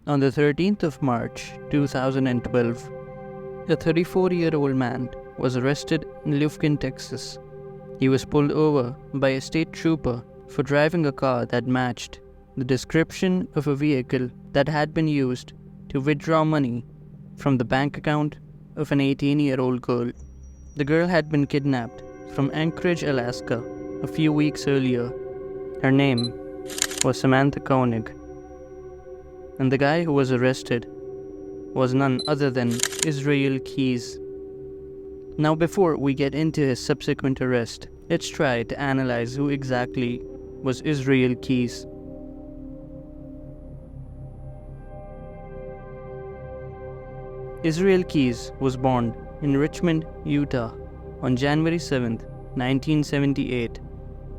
On the 13th of March 2012, a 34-year-old man was arrested in Lufkin, Texas. He was pulled over by a state trooper for driving a car that matched the description of a vehicle that had been used to withdraw money from the bank account of an 18-year-old girl. The girl had been kidnapped from Anchorage, Alaska, a few weeks earlier. Her name was Samantha Koenig. And the guy who was arrested was none other than Israel Keys. Now, before we get into his subsequent arrest, let's try to analyze who exactly was Israel Keys. Israel Keys was born in Richmond, Utah on January 7, 1978,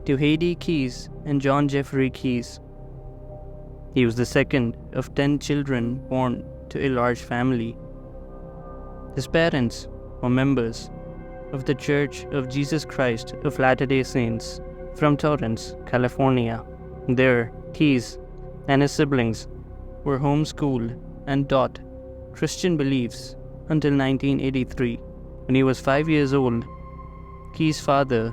to Heidi Keys and John Jeffrey Keys. He was the second of 10 children born to a large family. His parents were members of the Church of Jesus Christ of Latter-day Saints from Torrance, California. There, Keys and his siblings were homeschooled and taught Christian beliefs until 1983. When he was 5 years old, Keys' father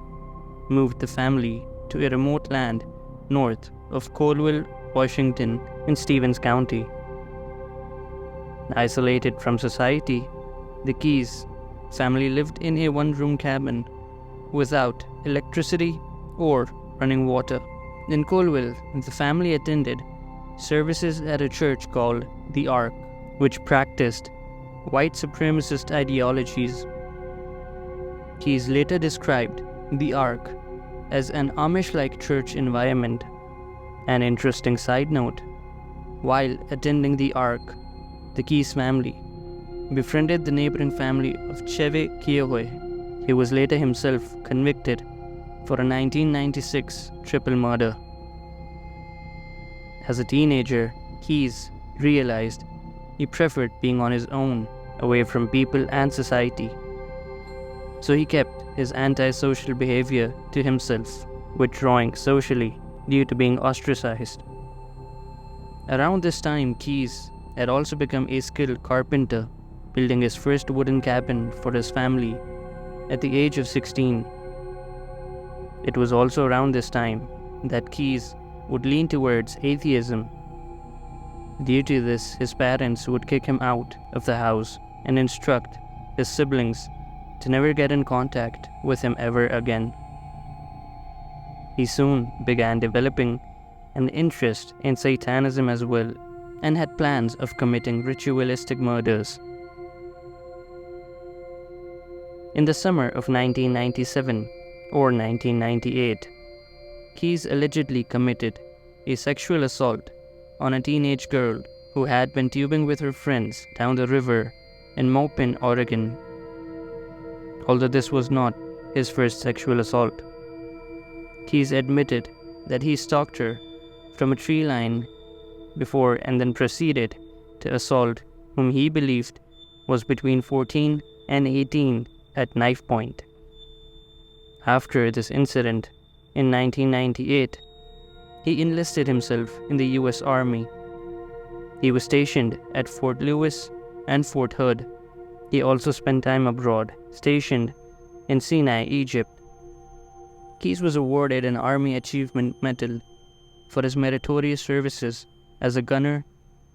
moved the family to a remote land north of Colville, Washington, in Stevens County. Isolated from society, the Keys family lived in a one-room cabin without electricity or running water. In Colville, the family attended services at a church called the Ark, which practiced white supremacist ideologies. Keys later described the Ark as an Amish-like church environment. An interesting side note: while attending the Ark, the Keys family befriended the neighboring family of Cheve Kiohoe. He was later himself convicted for a 1996 triple murder. As a teenager, Keys realized he preferred being on his own, away from people and society. So he kept his antisocial behavior to himself, withdrawing socially due to being ostracized. Around this time, Keys had also become a skilled carpenter, building his first wooden cabin for his family at the age of 16. It was also around this time that Keys would lean towards atheism. Due to this, his parents would kick him out of the house and instruct his siblings to never get in contact with him ever again. He soon began developing an interest in Satanism as well, and had plans of committing ritualistic murders. In the summer of 1997 or 1998, Keys allegedly committed a sexual assault on a teenage girl who had been tubing with her friends down the river in Maupin, Oregon. Although this was not his first sexual assault, Keys admitted that he stalked her from a tree line before and then proceeded to assault whom he believed was between 14 and 18 at knife point. After this incident in 1998, he enlisted himself in the US Army. He was stationed at Fort Lewis and Fort Hood. He also spent time abroad, stationed in Sinai, Egypt. Keys was awarded an Army Achievement Medal for his meritorious services as a gunner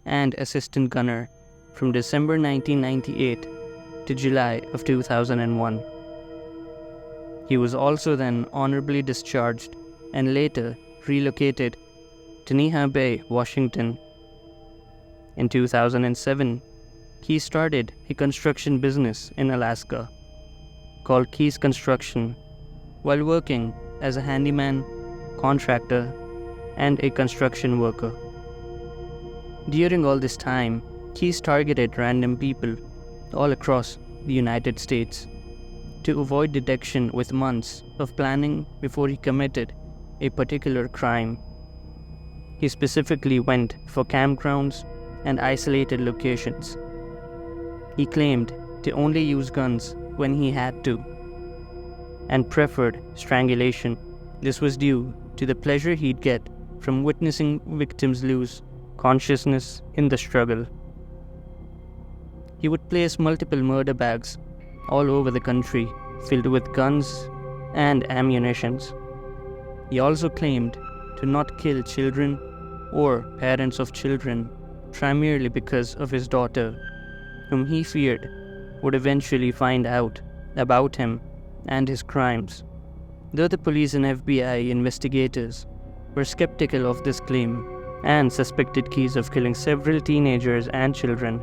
and assistant gunner from December 1998 to July of 2001. He was also then honorably discharged and later relocated to Neha Bay, Washington. In 2007, he started a construction business in Alaska called Keys Construction while working as a handyman, contractor, and a construction worker. During all this time, Keys targeted random people all across the United States to avoid detection with months of planning before he committed a particular crime. He specifically went for campgrounds and isolated locations. He claimed to only use guns when he had to, and preferred strangulation. This was due to the pleasure he'd get from witnessing victims lose consciousness in the struggle. He would place multiple murder bags all over the country filled with guns and ammunitions. He also claimed to not kill children or parents of children primarily because of his daughter, whom he feared would eventually find out about him and his crimes. Though the police and FBI investigators were skeptical of this claim and suspected Keyes of killing several teenagers and children.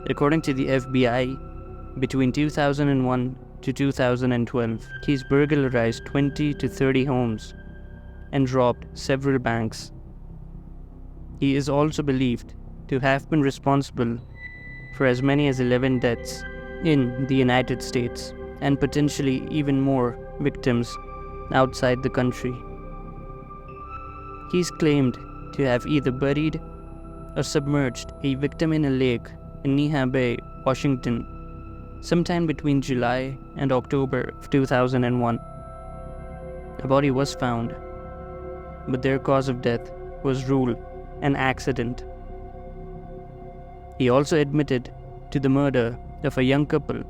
According to the FBI, between 2001 to 2012, Keyes burglarized 20 to 30 homes and robbed several banks. He is also believed to have been responsible for as many as 11 deaths in the United States and potentially even more victims outside the country. Keyes claimed to have either buried or submerged a victim in a lake in Neha Bay, Washington, sometime between July and October of 2001. A body was found, but their cause of death was ruled an accident. He also admitted to the murder of a young couple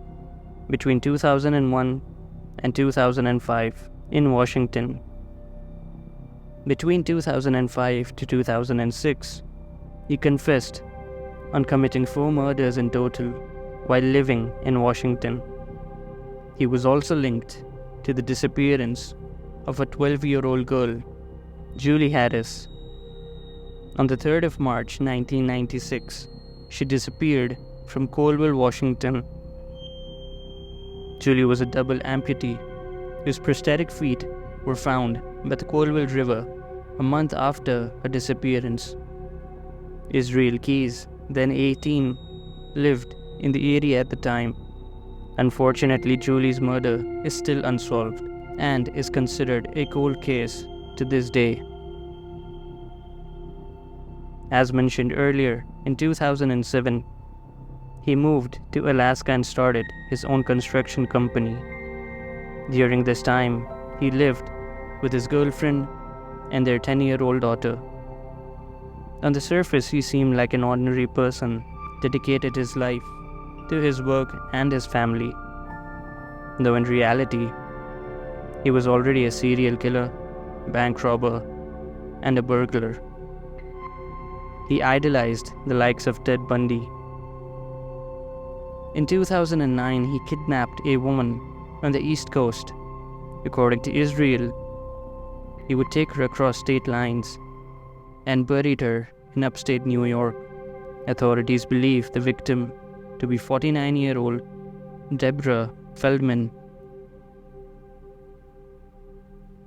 between 2001 and 2005 in Washington. Between 2005 to 2006, he confessed on committing 4 murders in total while living in Washington. He was also linked to the disappearance of a 12-year-old girl, Julie Harris. On the 3rd of March 1996, she disappeared from Colville, Washington. Julie was a double amputee whose prosthetic feet were found by the Colville River a month after her disappearance. Israel Keyes, then 18, lived in the area at the time. Unfortunately, Julie's murder is still unsolved and is considered a cold case to this day. As mentioned earlier, in 2007, he moved to Alaska and started his own construction company. During this time, he lived with his girlfriend and their 10-year-old daughter. On the surface, he seemed like an ordinary person, dedicated his life to his work and his family. Though in reality, he was already a serial killer, bank robber, and a burglar. He idolized the likes of Ted Bundy. In 2009, he kidnapped a woman on the East Coast. According to Israel, he would take her across state lines and buried her in upstate New York. Authorities believe the victim to be 49-year-old Deborah Feldman.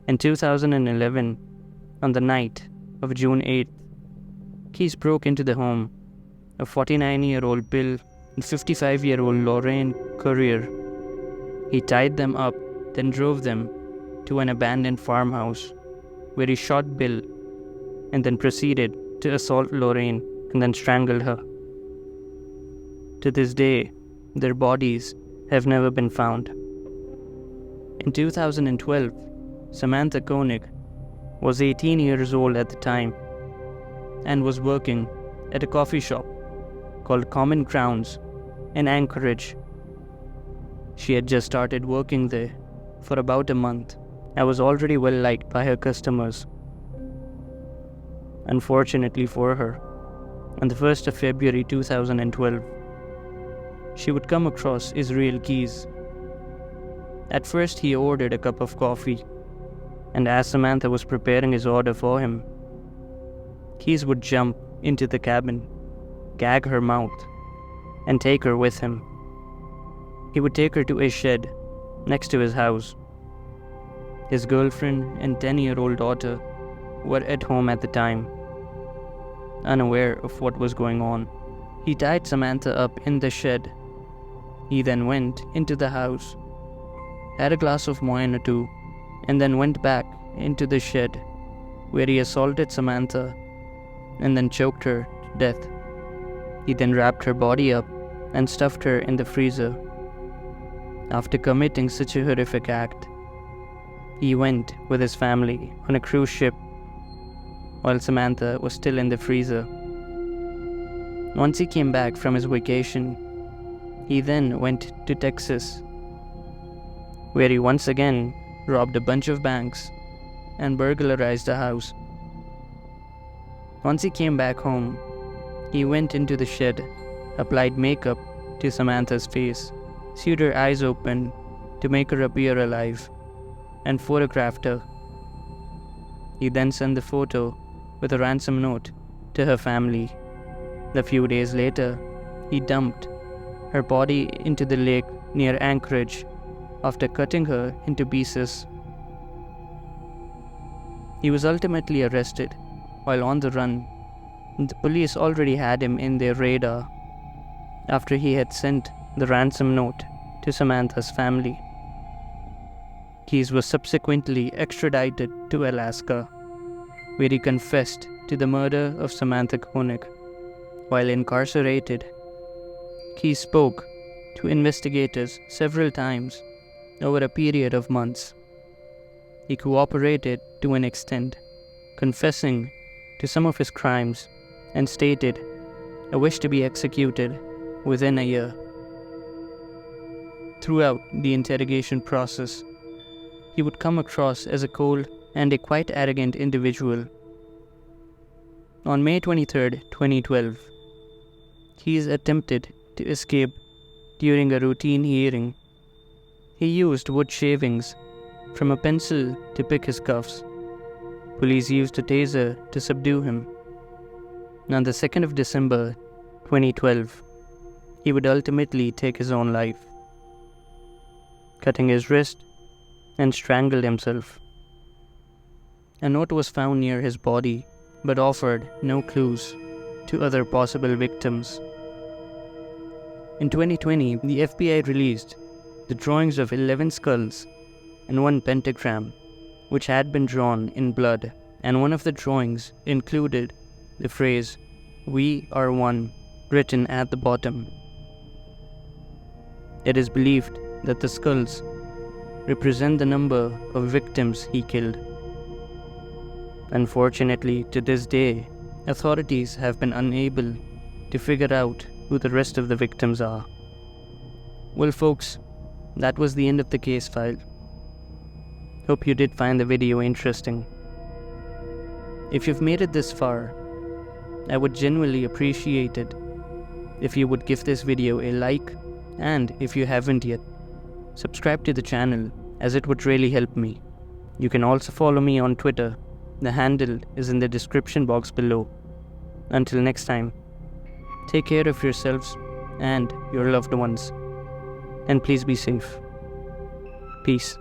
In 2011, on the night of June 8th, Keyes broke into the home of 49-year-old Bill and 55-year-old Lorraine Courier. He tied them up, then drove them to an abandoned farmhouse where he shot Bill and then proceeded to assault Lorraine and then strangled her. To this day, their bodies have never been found. In 2012, Samantha Koenig was 18 years old at the time and was working at a coffee shop called Common Grounds in Anchorage. She had just started working there for about a month and was already well liked by her customers. Unfortunately for her, on the 1st of February 2012, she would come across Israel Keyes. At first, he ordered a cup of coffee, and as Samantha was preparing his order for him, Keyes would jump into the cabin, gag her mouth, and take her with him. He would take her to a shed next to his house. His girlfriend and 10-year-old daughter were at home at the time, unaware of what was going on. He tied Samantha up in the shed. He then went into the house, had a glass of wine or two, and then went back into the shed, where he assaulted Samantha and then choked her to death. He then wrapped her body up and stuffed her in the freezer. After committing such a horrific act, he went with his family on a cruise ship while Samantha was still in the freezer. Once he came back from his vacation, he then went to Texas, where he once again robbed a bunch of banks and burglarized a house. Once he came back home, he went into the shed, applied makeup to Samantha's face, sewed her eyes open to make her appear alive, and photographed her. He then sent the photo with a ransom note to her family. A few days later, he dumped her body into the lake near Anchorage after cutting her into pieces. He was ultimately arrested while on the run. The police already had him in their radar after he had sent the ransom note to Samantha's family. Keyes was subsequently extradited to Alaska, where he confessed to the murder of Samantha Koenig. While incarcerated, Keyes spoke to investigators several times over a period of months. He cooperated to an extent, confessing to some of his crimes and stated a wish to be executed within a year. Throughout the interrogation process, he would come across as a cold and a quite arrogant individual. On May 23, 2012, Keyes attempted to escape during a routine hearing. He used wood shavings from a pencil to pick his cuffs. Police used a taser to subdue him. On the 2nd of December 2012, he would ultimately take his own life, cutting his wrist and strangled himself. A note was found near his body, but offered no clues to other possible victims. In 2020, the FBI released the drawings of 11 skulls and one pentagram, which had been drawn in blood, and one of the drawings included the phrase, "We are one," written at the bottom. It is believed that the skulls represent the number of victims he killed. Unfortunately, to this day, authorities have been unable to figure out who the rest of the victims are. Well folks, that was the end of the case file. Hope you did find the video interesting. If you've made it this far, I would genuinely appreciate it if you would give this video a like, and if you haven't yet, subscribe to the channel, as it would really help me. You can also follow me on Twitter. The handle is in the description box below. Until next time, take care of yourselves and your loved ones, and please be safe. Peace.